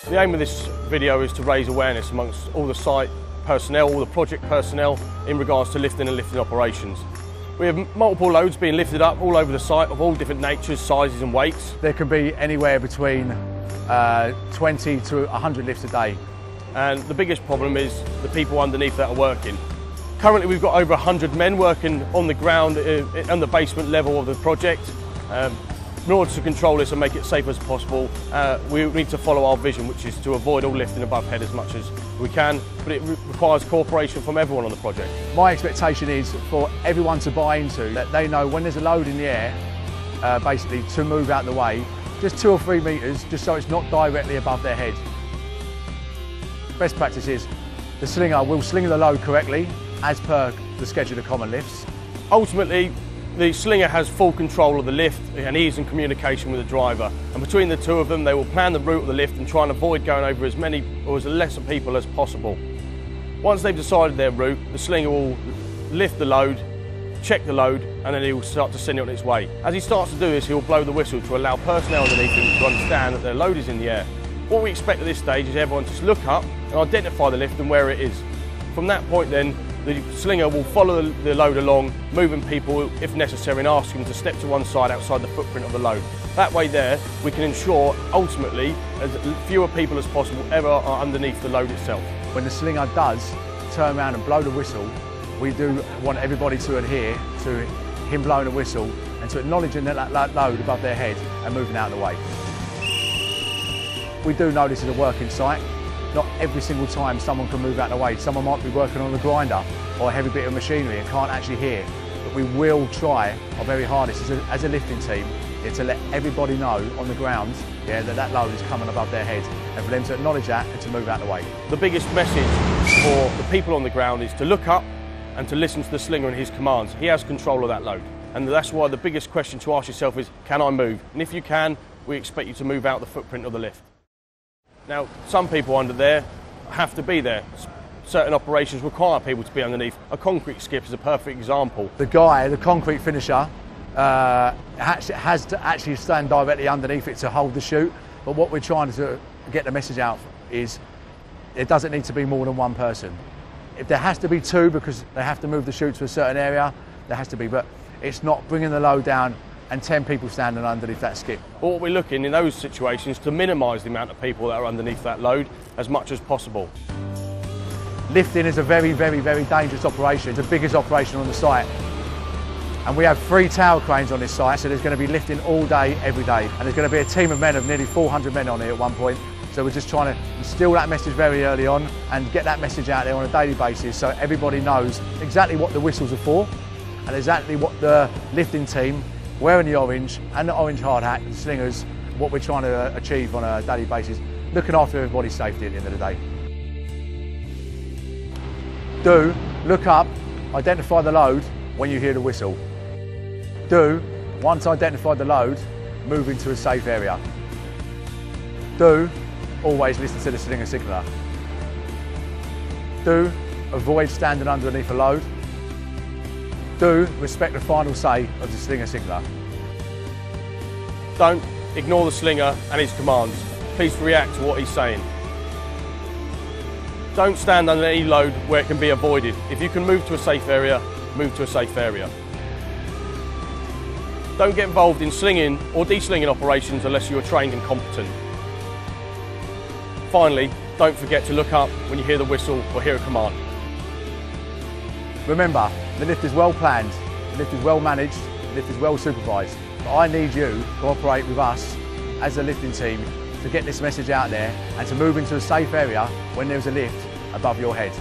The aim of this video is to raise awareness amongst all the site personnel, all the project personnel in regards to lifting and lifting operations. We have multiple loads being lifted up all over the site of all different natures, sizes and weights. There can be anywhere between 20 to 100 lifts a day. And the biggest problem is the people underneath that are working. Currently we've got over 100 men working on the ground on the basement level of the project. In order to control this and make it safe as possible, we need to follow our vision, which is to avoid all lifting above head as much as we can, but it requires cooperation from everyone on the project. My expectation is for everyone to buy into that they know when there's a load in the air, basically to move out the way, just 2 or 3 metres, just so it's not directly above their head. Best practice is the slinger will sling the load correctly as per the schedule of common lifts. Ultimately, the slinger has full control of the lift and he is in communication with the driver. And between the two of them, they will plan the route of the lift and try and avoid going over as many or as less people as possible. Once they've decided their route, the slinger will lift the load, check the load, and then he will start to send it on its way. As he starts to do this, he will blow the whistle to allow personnel underneath him to understand that their load is in the air. What we expect at this stage is everyone to just look up and identify the lift and where it is. From that point then, the slinger will follow the load along, moving people if necessary and asking them to step to one side outside the footprint of the load. That way there, we can ensure ultimately as fewer people as possible ever are underneath the load itself. When the slinger does turn around and blow the whistle, we do want everybody to adhere to him blowing the whistle and to acknowledging that load above their head and moving out of the way. We do know this is a working site. Not every single time someone can move out of the way. Someone might be working on a grinder or a heavy bit of machinery and can't actually hear. But we will try our very hardest as a lifting team to let everybody know on the ground that load is coming above their head and for them to acknowledge that and to move out of the way. The biggest message for the people on the ground is to look up and to listen to the slinger and his commands. He has control of that load. And that's why the biggest question to ask yourself is, can I move? And if you can, we expect you to move out the footprint of the lift. Now, some people under there have to be there. Certain operations require people to be underneath. A concrete skip is a perfect example. The guy, the concrete finisher, has to actually stand directly underneath it to hold the chute. But what we're trying to get the message out is it doesn't need to be more than one person. If there has to be 2 because they have to move the chute to a certain area, there has to be. But it's not bringing the load down and 10 people standing underneath that skip. What we're looking in those situations to minimise the amount of people that are underneath that load as much as possible. Lifting is a very, very, very dangerous operation. It's the biggest operation on the site. And we have 3 tower cranes on this site, so there's going to be lifting all day, every day. And there's going to be a team of men of nearly 400 men on here at one point. So we're just trying to instill that message very early on and get that message out there on a daily basis so everybody knows exactly what the whistles are for and exactly what the lifting team wearing the orange and the orange hard hat, the slingers, what we're trying to achieve on a daily basis, looking after everybody's safety at the end of the day. Do look up, identify the load when you hear the whistle. Do, once identified the load, move into a safe area. Do, always listen to the slinger signaller. Do, avoid standing underneath a load. Do respect the final say of the slinger signaller. Don't ignore the slinger and his commands. Please react to what he's saying. Don't stand under any load where it can be avoided. If you can move to a safe area, move to a safe area. Don't get involved in slinging or de-slinging operations unless you are trained and competent. Finally, don't forget to look up when you hear the whistle or hear a command. Remember, the lift is well planned, the lift is well managed, the lift is well supervised. But I need you to operate with us as a lifting team to get this message out there and to move into a safe area when there's a lift above your head.